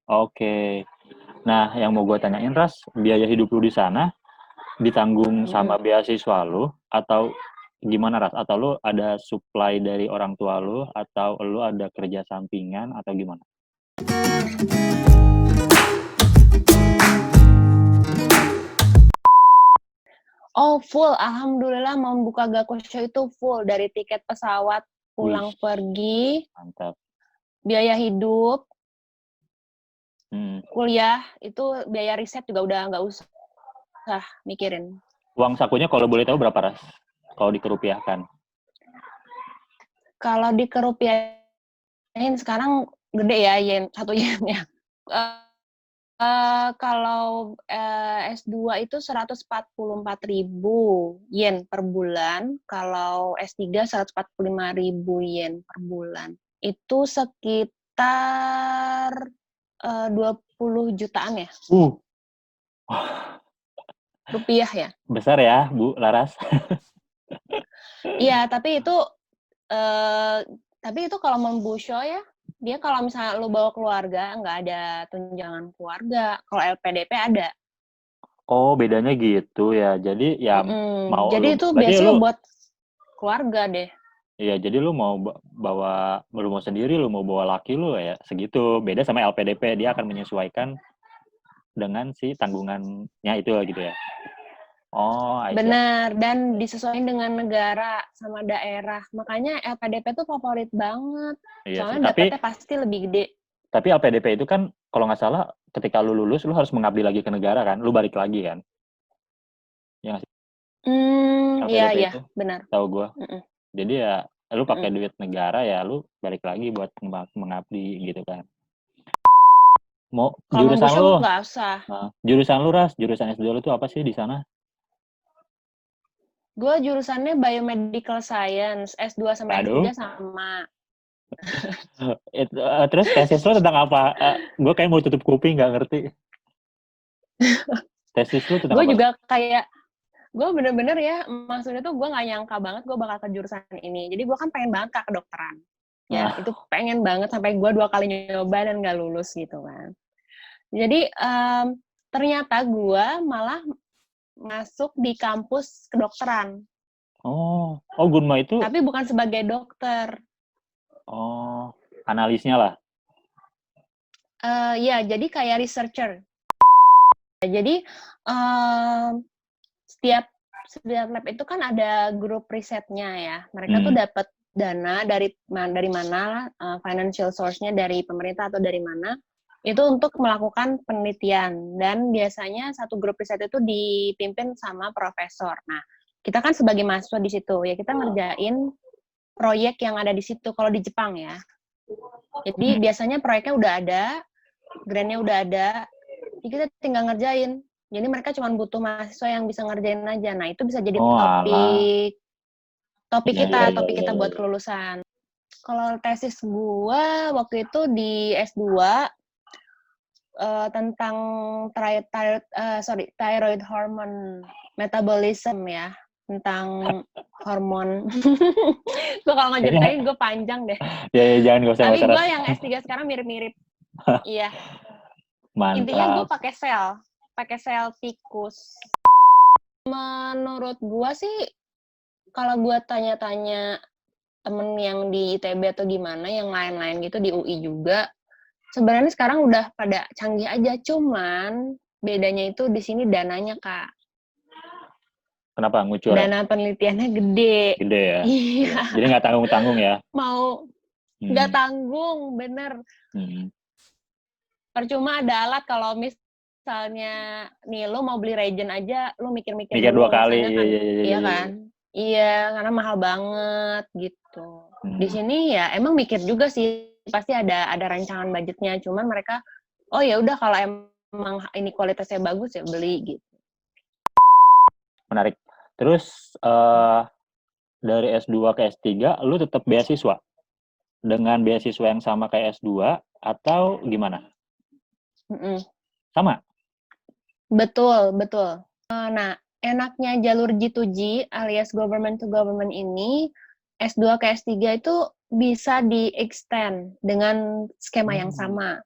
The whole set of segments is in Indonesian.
Oke. Nah, yang mau gue tanyain Ras, biaya hidup lu di sana ditanggung Mm-mm. sama beasiswa lu atau gimana Ras? Atau lu ada supply dari orang tua lu atau lu ada kerja sampingan atau gimana? Oh full, alhamdulillah membuka Gakosho itu full dari tiket pesawat Wih, pulang pergi, mantap. biaya hidup, Hmm. kuliah itu biaya riset juga udah nggak usah mikirin. Uang sakunya kalau boleh tahu berapa Ras? Kalau dikerupiahkan. Kalau dikerupiahin sekarang gede ya yen satu yennya. Kalau S2 itu 144.000 yen per bulan, kalau S3 145.000 yen per bulan. Itu sekitar 20 jutaan ya, Uh, rupiah ya. besar ya, Bu Laras. Iya, eh, tapi itu kalau membusho ya, dia kalau misalnya lu bawa keluarga, nggak ada tunjangan keluarga. Kalau LPDP ada. Oh, bedanya gitu ya. Jadi ya mau Jadi lu itu berarti biasanya lu buat keluarga deh. iya, jadi lu mau bawa lu mau sendiri, lu mau bawa laki lu ya segitu. Beda sama LPDP, dia akan menyesuaikan dengan si tanggungannya itu gitu ya. Oh, I see. Benar, dan disesuaikan dengan negara sama daerah. Makanya LPDP tuh favorit banget. Iya sih. Soalnya dapetnya pasti lebih gede. Tapi LPDP itu kan kalau nggak salah ketika lu lulus lu harus mengabdi lagi ke negara kan, lu balik lagi kan. Ya nggak sih? Iya, LPDP iya, itu benar. tahu gua. Mm-mm, Jadi ya lu pakai mm-mm. duit negara ya lu balik lagi buat mengabdi gitu kan. Mau Kalau jurusan membusung lu, nggak usah. jurusan lu Ras, jurusan S2 lu tuh apa sih di sana? Gue jurusannya Biomedical Science, S2 sama Waduh. S3 sama. Terus tesis lu tentang apa? Gue kayak mau tutup kuping nggak ngerti. Tesis lu tentang Gue apa? juga kayak, gue bener-bener ya, maksudnya tuh gue nggak nyangka banget gue bakal ke jurusan ini. Jadi gue kan pengen banget ke kedokteran. Ya, Nah, itu pengen banget sampai gue 2 kali nyoba dan nggak lulus gitu kan. Jadi ternyata gue malah masuk di kampus kedokteran, oh Gunma itu, tapi bukan sebagai dokter. oh analisnya lah. Ya, jadi kayak researcher. Jadi setiap setiap lab itu kan ada grup risetnya ya. Mereka tuh Hmm. dapat dana dari mana, financial source-nya dari pemerintah atau dari mana, itu untuk melakukan penelitian. Dan biasanya satu grup riset itu dipimpin sama profesor. Nah, kita kan sebagai mahasiswa di situ, ya kita ngerjain proyek yang ada di situ, kalau di Jepang ya. Jadi Hmm. biasanya proyeknya udah ada, grantnya udah ada, jadi kita tinggal ngerjain. Jadi mereka cuma butuh mahasiswa yang bisa ngerjain aja. Nah, itu bisa jadi Oh alah. topik Iya iya iya iya kita iya. buat kelulusan. Kalau tesis gua waktu itu di S2 tentang thyroid hormone metabolism ya, tentang hormon. Gue kalau Kayaknya ngeceritain gue panjang deh. ya, ya jangan gak usah Tapi gue bahas yang S3 sekarang mirip-mirip. Iya, intinya gue mantap. pakai sel tikus. Menurut gue sih, kalau gue tanya-tanya temen yang di ITB atau gimana, yang lain-lain gitu di UI juga, sebenarnya sekarang udah pada canggih aja, cuman bedanya itu di sini dananya, Kak. Kenapa ngucur ya? Dana penelitiannya gede. Gede ya. Iya. Iya, Jadi nggak tanggung tanggung ya. mau nggak Hmm. tanggung, bener. Hmm. Percuma ada alat kalau misalnya nih lo mau beli reagent aja, lo mikir-mikir Mikir dua dulu, kali. misalnya Iya kan, iya iya iya. iya Iya. kan? Iya, karena mahal banget gitu. Di Hmm. sini ya emang mikir juga sih, pasti ada rancangan budgetnya. Cuman mereka, oh ya udah kalau emang ini kualitasnya bagus ya beli gitu. Menarik. Terus dari S2 ke S3 lu tetap beasiswa dengan beasiswa yang sama kayak S2 atau gimana? Mm-mm. Sama. Betul, betul. Nah, enaknya jalur G2G alias government to government ini, S2 ke S3 itu bisa di-extend dengan skema yang sama.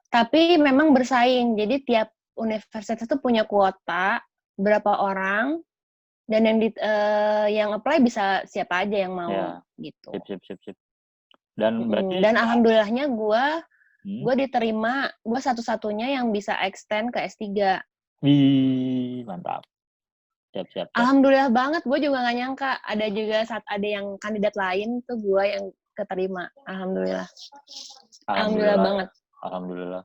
Tapi memang bersaing. Jadi tiap universitas itu punya kuota berapa orang dan yang apply bisa siapa aja yang mau Ya, gitu. sip. Dan berarti Dan alhamdulillahnya gue hmm? diterima, gue satu-satunya yang bisa extend ke S3. Wih, mantap. Siap. Alhamdulillah banget, gue juga gak nyangka. Ada yang kandidat lain tuh gue yang keterima. Alhamdulillah Alhamdulillah ya. banget. Alhamdulillah.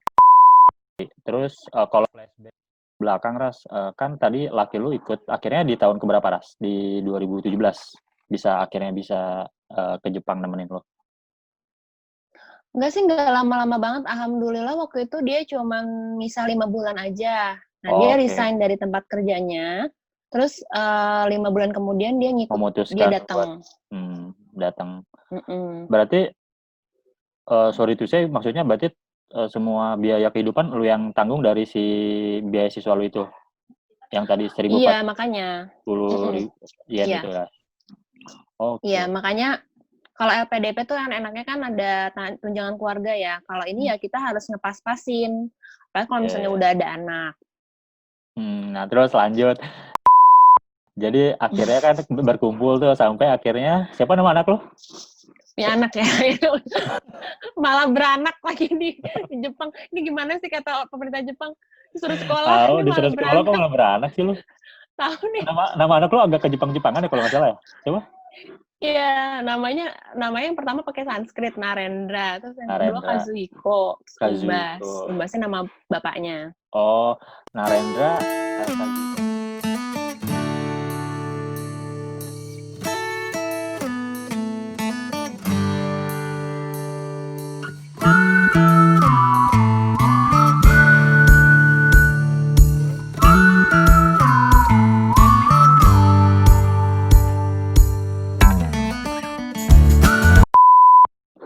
Terus kalau flashback belakang Ras, kan tadi laki lu ikut akhirnya di tahun keberapa Ras? Di 2017 akhirnya bisa ke Jepang nemenin lo. Enggak sih, enggak lama-lama banget. Alhamdulillah waktu itu dia cuma misal 5 bulan aja. Nah, dia Oke. resign dari tempat kerjanya. Terus 5 bulan kemudian dia Memutuskan buat datang. datang. Mm-mm. Berarti sorry to say, maksudnya berarti semua biaya kehidupan lu yang tanggung dari si biaya siswa lu itu, yang tadi Iya, makanya. 1.040 yen Iya. itu ya. Iya, Oke. makanya kalau LPDP tuh enaknya kan ada tunjangan keluarga ya. Kalau ini ya kita harus ngepas-pasin. Apalagi kalau misalnya Yeah. udah ada anak. Nah terus lanjut. Jadi akhirnya kan berkumpul tuh sampai akhirnya siapa nama anak lo? Ya anak ya. Malah beranak lagi di Jepang. Ini gimana sih kata pemerintah Jepang? Disuruh sekolah, Tahu ini disuruh malah sekolah kok beranak. malah beranak sih lu. Tahu nih. Nama anak lo agak ke Jepang-Jepangan ya kalau nggak salah ya. Coba. Iya, namanya yang pertama pakai Sanskrit, Narendra. Terus yang kedua Narendra. Kazuhiko, Umbas. Kazuhiko. Umbasnya nama bapaknya. Oh, Narendra. Kazuhiko.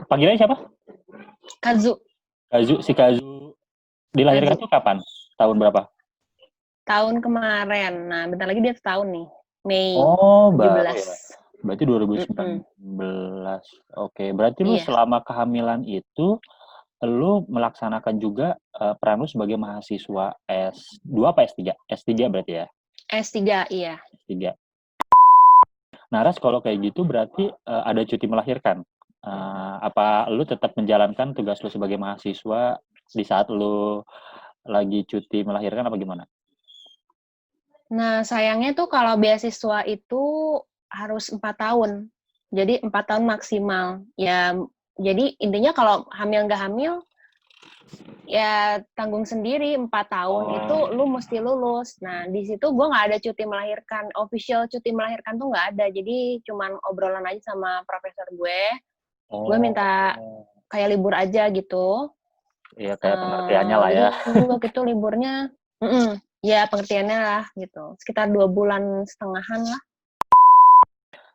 Panggilannya siapa? Kazu. Si Kazu dilahirkan Kazu. tuh kapan? Tahun berapa? Tahun kemarin. Nah, bentar lagi dia setahun nih. Mei Oh, 17. baru ya. Berarti 2019. Oke, berarti lu Iya. selama kehamilan itu lu melaksanakan juga peran lu sebagai mahasiswa S2 apa S3? S3 berarti ya? S3, iya. S3. Nah, Ras, kalau kayak gitu berarti ada cuti melahirkan. Apa lu tetap menjalankan tugas lu sebagai mahasiswa di saat lu lagi cuti melahirkan apa gimana? Nah, sayangnya tuh kalau beasiswa itu harus 4 tahun. Jadi 4 tahun maksimal. Ya, jadi intinya kalau hamil nggak hamil, ya tanggung sendiri 4 tahun itu lu mesti lulus. Nah, di situ gue nggak ada cuti melahirkan. Official cuti melahirkan tuh nggak ada. Jadi cuman obrolan aja sama profesor gue. Gue minta kayak libur aja gitu. Iya, kayak pengertiannya lah Jadi ya. gue waktu itu liburnya, ya pengertiannya lah gitu. Sekitar 2 bulan setengahan lah.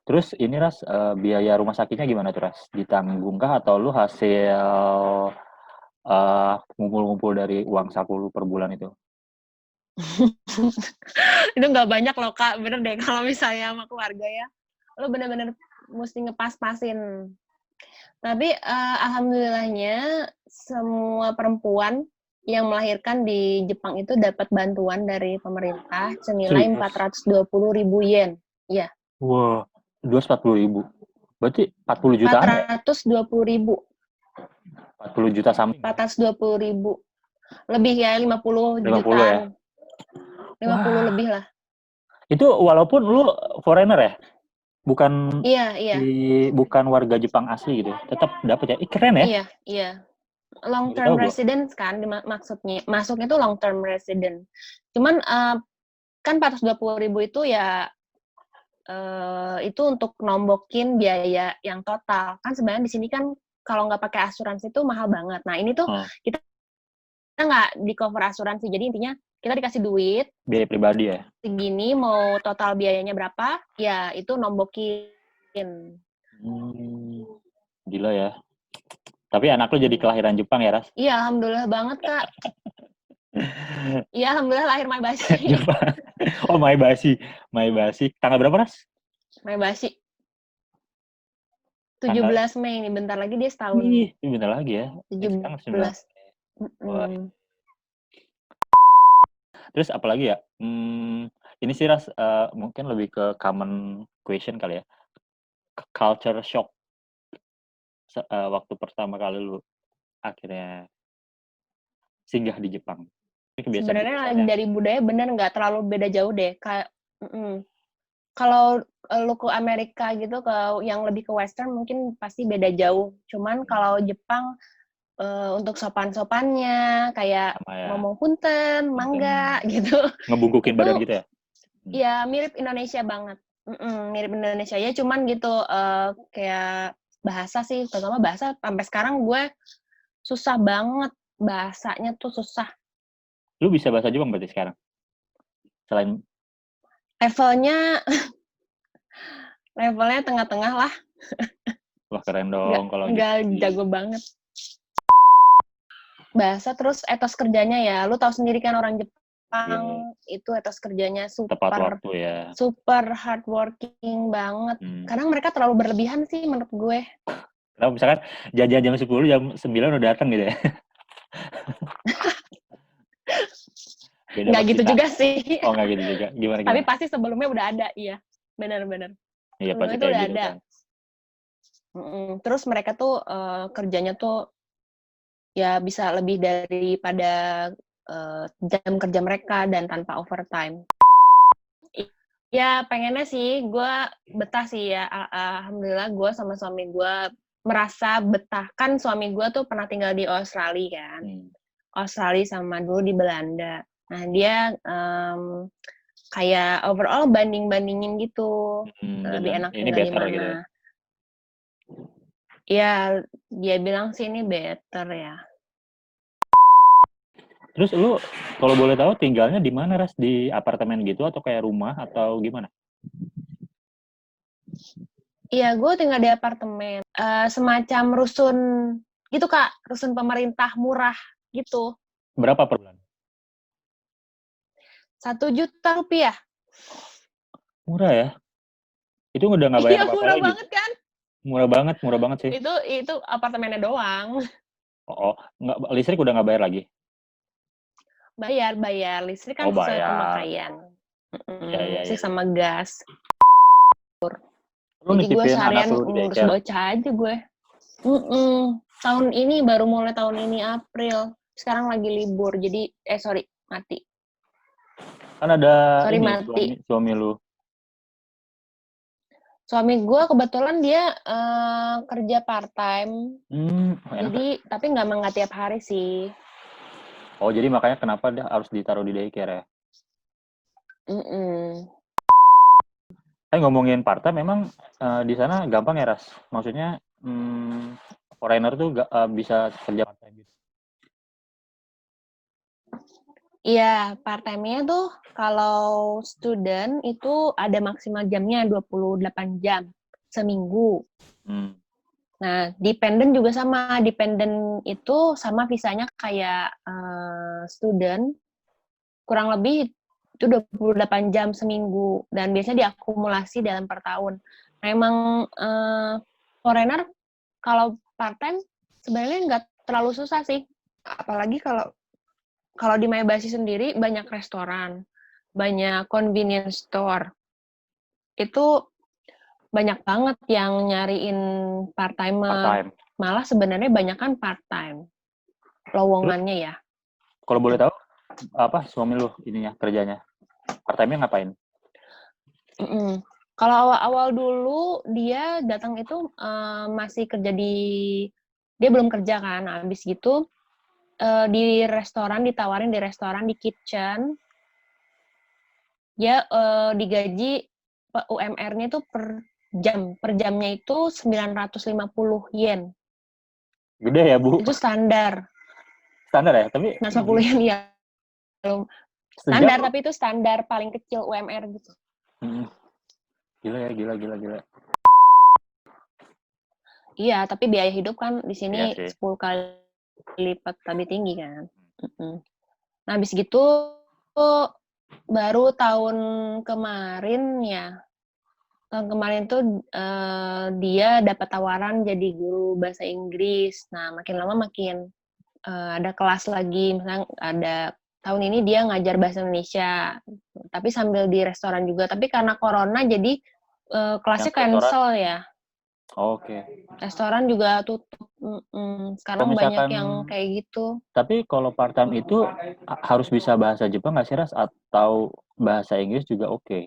Terus ini Ras, biaya rumah sakitnya gimana tuh Ras? Ditanggungkah atau lu hasil ngumpul-ngumpul dari uang saku lu per bulan itu? Itu nggak banyak loh Kak, bener deh kalau misalnya sama keluarga ya. Lo bener-bener mesti ngepas-pasin. Tapi alhamdulillahnya semua perempuan yang melahirkan di Jepang itu dapat bantuan dari pemerintah senilai Serius? 420.000 yen. Iya. Wah, 240.000. Berarti 40 jutaan ya? 420.000. 40 juta something. 420.000. Lebih ya, 50 50 ya? jutaan. 50 Wah, lebih lah. itu walaupun lu foreigner ya? Bukan Iya. bukan warga Jepang asli gitu. Tetap dapat ya. Keren ya? Iya. Long Baru term tahu gua. residence kan maksudnya. Masuknya itu long term resident. Cuman kan 420.000 itu ya itu untuk nombokin biaya yang total. Kan sebenarnya di sini kan kalau nggak pakai asuransi itu mahal banget. Nah, ini tuh kita nggak di cover asuransi. Jadi intinya kita dikasih duit Biaya pribadi ya? segini, mau total biayanya berapa, ya itu nombokin. Gila ya. Tapi anak lu jadi kelahiran Jepang ya, Ras? Iya, alhamdulillah banget, Kak. Iya, alhamdulillah lahir Maebashi. Jepang. Oh, Maebashi. Tanggal berapa, Ras? Maebashi. 17 Mei nih, bentar lagi dia setahun. Ih, bentar lagi ya. 17. Wah. Mm-mm. Terus apalagi ya? Ini sih Ras, mungkin lebih ke common question kali ya. Culture shock waktu pertama kali lu akhirnya singgah di Jepang. Ini Sebenarnya kebiasaan-kebiasaannya. dari budaya bener nggak terlalu beda jauh deh. Kayak kalau lu ke Amerika gitu, ke yang lebih ke Western mungkin pasti beda jauh. Cuman kalau Jepang untuk sopan-sopannya kayak Sama ya, ngomong punten, punten mangga gitu. ngebungkukin badan Itu gitu ya? ya mirip Indonesia banget. Mirip Indonesia ya, cuman gitu kayak bahasa sih, terutama bahasa sampai sekarang gue susah banget bahasanya tuh susah. Lu bisa bahasa Jepang berarti sekarang? Selain, Levelnya levelnya tengah-tengah lah, wah keren nggak dong kalau gitu nggak sih. jago banget. Bahasa terus etos kerjanya ya, lu tahu sendiri kan orang Iya, Jepang itu etos kerjanya tepat super waktu ya. super hardworking banget. Hmm. Kadang mereka terlalu berlebihan sih menurut gue. Kalau misalkan jajan jam 10, jam 9 udah datang gitu ya. Beda Nggak sama gitu kita. juga sih. Oh nggak gitu juga. Gimana Tapi gimana? pasti sebelumnya udah ada, iya. Benar-benar. Iya pasti Sebelumnya tuh kayak udah gitu ada. kan. Terus mereka tuh kerjanya tuh ya bisa lebih daripada jam kerja mereka dan tanpa overtime. Ya pengennya sih gue betah sih ya. Alhamdulillah gue sama suami gue merasa betah. Kan suami gue tuh pernah tinggal di Australia kan. Hmm. Australia sama dulu di Belanda. Nah dia kayak overall banding-bandingin gitu. Lebih Bilang enak ini tinggal di better gitu ya. mana. Ya, dia bilang sih ini better ya. Terus lu kalau boleh tahu tinggalnya di mana Ras? Di apartemen gitu atau kayak rumah atau gimana? Iya, gue tinggal di apartemen. Semacam rusun gitu, Kak. Rusun pemerintah murah gitu. Berapa per bulan? 1 juta rupiah. Murah ya? Itu udah nggak bayar Iya, apa-apa murah lagi. banget kan? Murah banget sih. Itu apartemennya doang. Oh, nggak, listrik udah nggak bayar lagi? Bayar. Listrik Oh kan sesuai bayar. pemakaian. Iya iya iya. Listrik sama gas. Lu Jadi gue nitipin anak seharian lu di ngurus daycare? bocah aja gue. Tahun ini baru mulai tahun ini April. Sekarang lagi libur. Jadi sorry, mati. Kan ada Sorry, ini mati. suami lu. Suami gue kebetulan dia kerja part time. Enak. Jadi tapi nggak tiap hari sih. Oh, jadi makanya kenapa dia harus ditaruh di daycare ya? Mm-mm. Ngomongin part-time, memang di sana gampang ya, Ras? Maksudnya, foreigner tuh bisa kerja part-time gitu? Iya, part time-nya tuh kalau student itu ada maksimal jamnya 28 jam seminggu. Hmm. Nah, dependent juga sama. Dependent itu sama visanya kayak student, kurang lebih itu 28 jam seminggu. Dan biasanya diakumulasi dalam per tahun. Nah, emang foreigner kalau part-time sebenarnya nggak terlalu susah sih. Apalagi kalau di Maebashi sendiri banyak restoran, banyak convenience store. Itu banyak banget yang nyariin part-timer. Part-time. Malah sebenarnya banyak kan part-time Terus, lowongannya ya. kalau boleh tahu, apa suami lu ininya, kerjanya? Part-time-nya ngapain? Kalau awal-awal dulu dia datang itu masih kerja dia belum kerja kan, habis gitu di restoran, ditawarin di restoran, di kitchen, dia digaji UMR-nya itu per jamnya itu 950 yen. Gede ya, Bu? Itu standar. Standar ya? Tapi 950 yen ya. sejam Standar, loh. tapi itu standar paling kecil UMR gitu. Gila ya, gila. Iya, tapi biaya hidup kan di Iya sini sih. 10 kali lipat lebih tinggi kan. Nah, habis gitu baru tahun kemarin ya. Tahun kemarin tuh dia dapat tawaran jadi guru bahasa Inggris. Nah, makin lama makin ada kelas lagi, misalnya ada tahun ini dia ngajar bahasa Indonesia, tapi sambil di restoran juga. Tapi karena corona jadi kelasnya Yang restoran? cancel ya. Oke. Restoran juga tutup. Kalau Sekarang banyak misalkan, yang kayak gitu. tapi kalau part time itu harus bisa bahasa Jepang nggak sih Ras? Atau bahasa Inggris juga oke?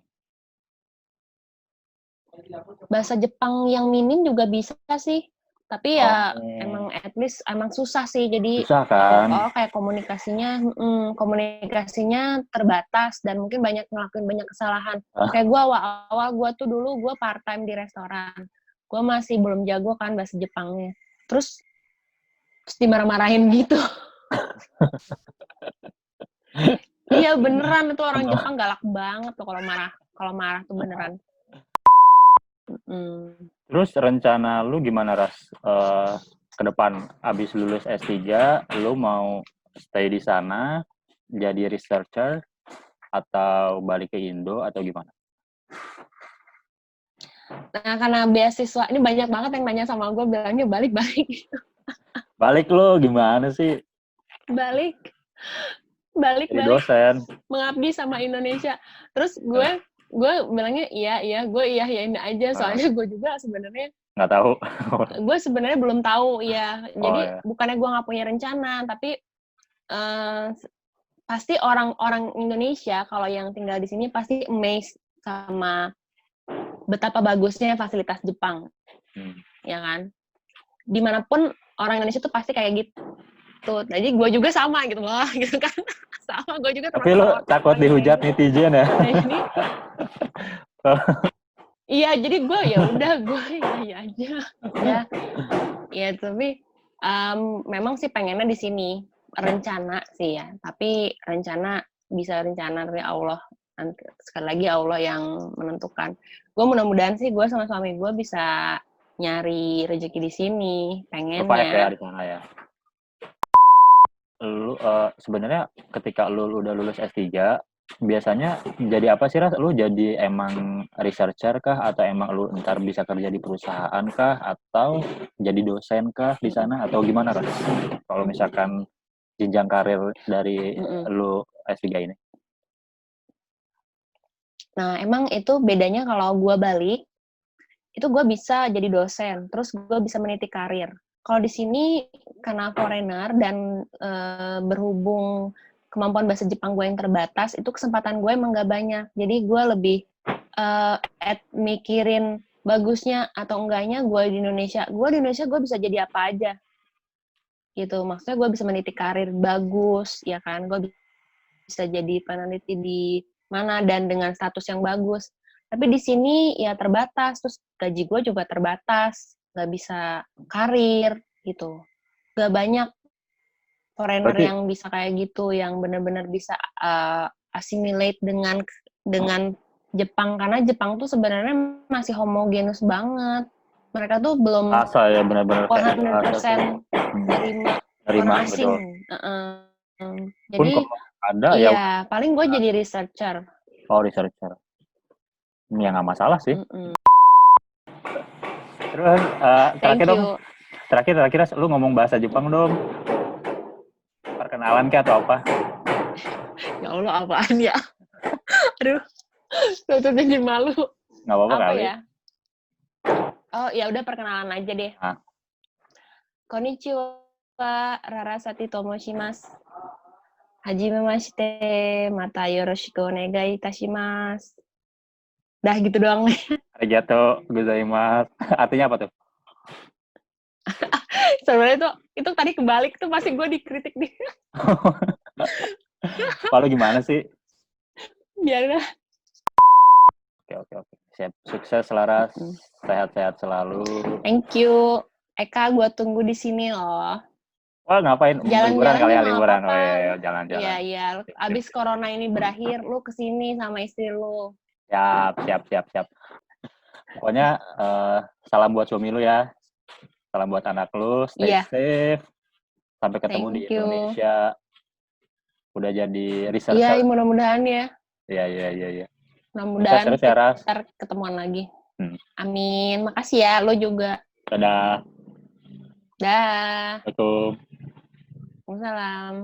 Bahasa Jepang yang minim juga bisa sih. Tapi ya Oh, emang at least emang susah sih. Jadi susah kan? kayak komunikasinya terbatas dan mungkin ngelakuin banyak kesalahan. Ah, Kayak gue awal-awal gue tuh dulu gue part time di restoran. Gue masih belum jago kan bahasa Jepangnya. Terus dimarah-marahin gitu. Iya beneran itu orang Jepang galak banget tuh kalau marah tuh beneran. Terus rencana lu gimana Ras? Ke depan abis lulus S3, lu mau stay di sana, jadi researcher, atau balik ke Indo, atau gimana? Nah karena beasiswa ini banyak banget yang nanya sama gue bilangnya balik-balik. Balik lu gimana sih? balik Jadi balik dosen. mengabdi sama Indonesia. Terus gue bilangnya gue iyain aja soalnya gue juga sebenarnya Nggak tahu. gue sebenarnya belum tahu ya. Oh Jadi ya. bukannya gue nggak punya rencana, tapi pasti orang-orang Indonesia kalau yang tinggal di sini pasti amazed sama betapa bagusnya fasilitas Jepang, ya kan? Dimanapun orang Indonesia tuh pasti kayak gitu. Jadi gue juga sama gitu loh, gitu kan? Sama, gue juga Tapi termasuk lu takut orang yang kayak dihujat gitu. netizen ya? Nah jadi, iya jadi gue ya udah gue iya aja, ya tapi memang sih pengennya di sini rencana sih ya, tapi bisa rencana dari Allah. Sekali lagi Allah yang menentukan. Gue mudah-mudahan sih gue sama suami gue bisa nyari rezeki di sini, Survive ya pengennya. di sana ya. Lu sebenarnya ketika lu udah lulus S3, biasanya jadi apa sih Ras? Lu jadi emang researcher kah, atau emang lu ntar bisa kerja di perusahaan kah, atau jadi dosen kah di sana, atau gimana Ras? Kalau misalkan jenjang karir dari lu S3 ini. Nah emang itu bedanya kalau gue balik, itu gue bisa jadi dosen, terus gue bisa meniti karir. Kalau di sini karena foreigner dan berhubung kemampuan bahasa Jepang gue yang terbatas, itu kesempatan gue emang gak banyak. Jadi gue lebih mikirin bagusnya atau enggaknya gue di Indonesia. Gue di Indonesia gue bisa jadi apa aja, gitu. Maksudnya gue bisa meniti karir bagus, ya kan? Gue bisa jadi peneliti di mana dan dengan status yang bagus. Tapi di sini ya terbatas, terus gaji gue juga terbatas, nggak bisa karir gitu. Gak banyak foreigner Berarti yang bisa kayak gitu, yang benar-benar bisa assimilate dengan Jepang, karena Jepang tuh sebenarnya masih homogenus banget. Mereka tuh belum asa ya, benar-benar kayak asa tuh 100% nerima terima orang asing. betul. Pun Jadi kalau ada ya iya, paling gue jadi researcher. researcher. Ya nggak masalah sih. Mm-mm. Terus terakhir Thank dong, you. terakhir lu ngomong bahasa Jepang dong. Perkenalan kayak atau apa? Ya Allah, apaan ya? Aduh, tuh jadi malu. Nggak apa-apa Apa kali. ya? Oh, ya udah perkenalan aja deh. Nah. Konnichiwa, Rarasati Tomoshimasu. Hajimemashite, mata yoroshiku onegai itashimasu. Dah gitu doang. Arigato gozaimasu. Artinya apa tuh? Sebenarnya itu tadi kebalik tuh pasti gue dikritik nih. Kalau gimana sih? Biarin lah. Oke. Siap. Sukses Laras. Sehat-sehat selalu. Thank you. Eka, gue tunggu di sini loh. Wah, ngapain? Liburan Jalan-jalan kali ya, juga nggak liburan. apa-apa. Oh iya, jalan-jalan. Iya. Abis corona ini berakhir, lu kesini sama istri lu. Siap. Pokoknya salam buat suami lu ya. Salam buat anak lu. Stay safe. Sampai ketemu di Thank you. Indonesia. Udah jadi Iya, researcher. mudah-mudahan ya. Iya. Mudah-mudahan Terus ya, Ras. ntar ketemuan lagi. Amin. Makasih ya, lo juga. Dadah. Dah. Assalamualaikum. Waalaikumsalam.